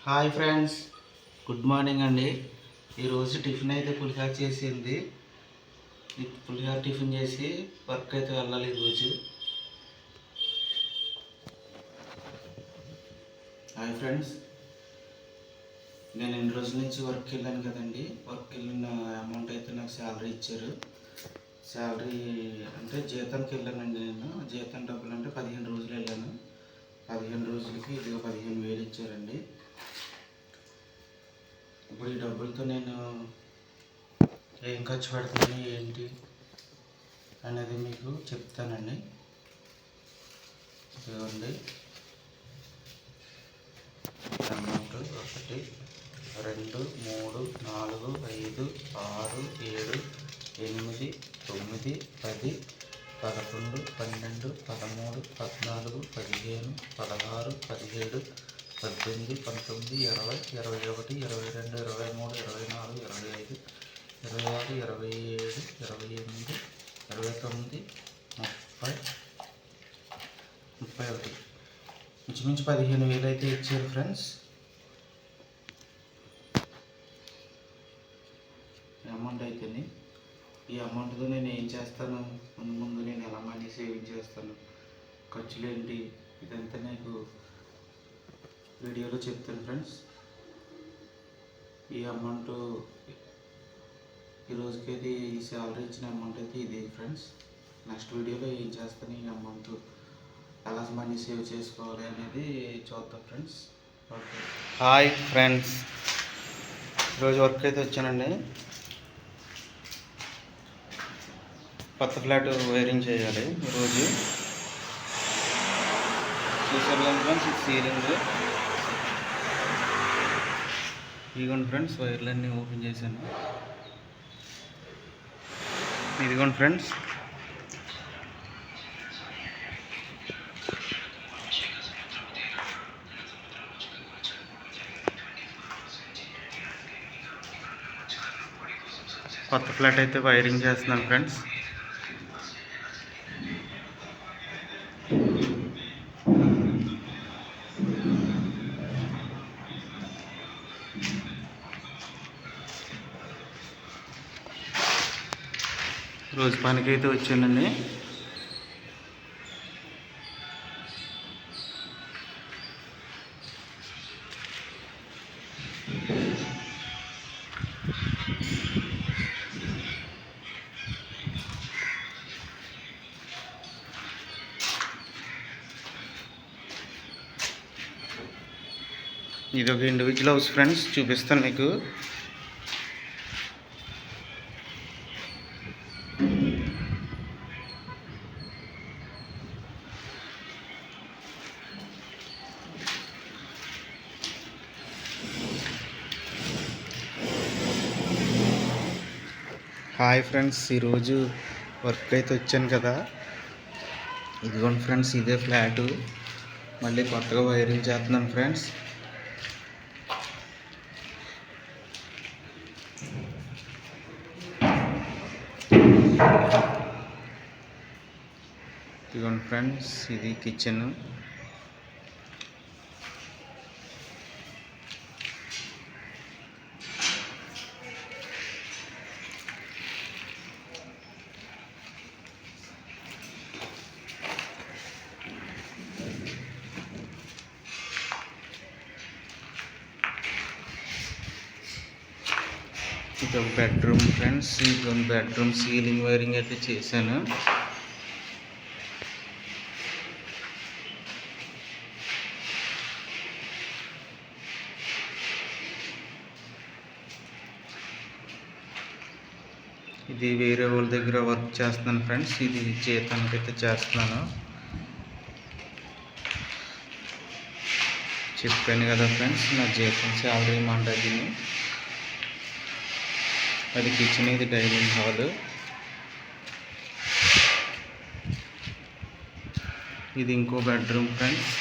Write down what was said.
Hi friends, good morning అండి. ఈరోజు tiffin అయితే పులిహార చేసింది. పులిహార టిఫిన్ చేసి వర్క్ అయితే వెళ్ళాలి ఈరోజు. హాయ్ ఫ్రెండ్స్, నేను 2 రోజుల నుంచి వర్క్ వెళ్ళాను కదండి. వర్క్ వెళ్ళిన అమౌంట్ అయితే నాకు శాలరీ ఇచ్చారు. శాలరీ అంటే జీతానికి వెళ్ళానండి. నేను జీతం డబ్బులు అంటే 15 రోజులు వెళ్ళాను. 15 రోజులకి ఇదిగో 15,000 ఇచ్చారండి. ఇప్పుడు ఈ డబ్బులతో నేను ఏం ఖర్చు పెడుతున్నాను ఏంటి అనేది మీకు చెప్తానండి. ఇదిగోండి అమౌంట్ 1 2 3 4 5 6 7 8 9 10 11 12 13 14 15 16 17 18 19 20 21 22 23 24 25 26 27 28 29 30 31 ఇంచుమించు 15,000 అయితే ఇచ్చారు ఫ్రెండ్స్. అమౌంట్ అయితేనే ఈ అమౌంట్తో నేను ఏం చేస్తాను, ముందు నేను ఎలా మనీ సేవింగ్ చేస్తాను, ఖర్చులు ఏంటి, ఇదంతా నీకు వీడియోలో చెప్తాను ఫ్రెండ్స్. ఈ అమౌంట్ ఈ రోజుకైతే ఈ శాలరీ ఇచ్చిన అమౌంట్ అయితే ఇది ఫ్రెండ్స్. నెక్స్ట్ వీడియోలో ఏం చేస్తాను, ఈ అమౌంట్ ఎలా మనీ సేవ్ చేసుకోవాలి అనేది చూద్దాం ఫ్రెండ్స్. ఓకే, హాయ్ ఫ్రెండ్స్, ఈరోజు వర్క్ అయితే వచ్చానండి. కొత్త ఫ్లాట్ వైరింగ్ చేయాలి ఈరోజు. చూసారు కదా ఫ్రెండ్స్, ఇది సీలింగ్. ఇదిగోండి ఫ్రెండ్స్, వైర్లన్నీ ఓపెన్ చేశాను. ఇదిగోండి ఫ్రెండ్స్, కొత్త ఫ్లాట్ అయితే వైరింగ్ చేస్తున్నాను ఫ్రెండ్స్. రోజు పనికి అయితే వచ్చానండి. ఇది ఒక ఇండివిజువల్ హౌస్ ఫ్రెండ్స్, చూపిస్తాను మీకు. హాయ్ ఫ్రెండ్స్, ఈరోజు వర్క్ అయితే వచ్చాను కదా. ఇదిగోండి ఫ్రెండ్స్, ఇదే ఫ్లాటు. మళ్ళీ కొత్తగా వైరింగ్ చేస్తున్నాను ఫ్రెండ్స్. ఇదిగోండి ఫ్రెండ్స్, ఇది కిచెన్. ఇది ఒక బెడ్రూమ్ ఫ్రెండ్స్. ఇది బెడ్రూమ్ సీలింగ్ వైరింగ్ అయితే చేశాను. ఇది వేరే వాళ్ళ దగ్గర వర్క్ చేస్తున్నాను ఫ్రెండ్స్. ఇది జీతానికి అయితే చేస్తున్నాను. చెప్పాను కదా ఫ్రెండ్స్, నా జీతం శాలరీ మంటది. అది కిచెన్, ఇది డైనింగ్ హాల్. ఇది ఇంకో బెడ్రూమ్ ఫ్రెండ్స్.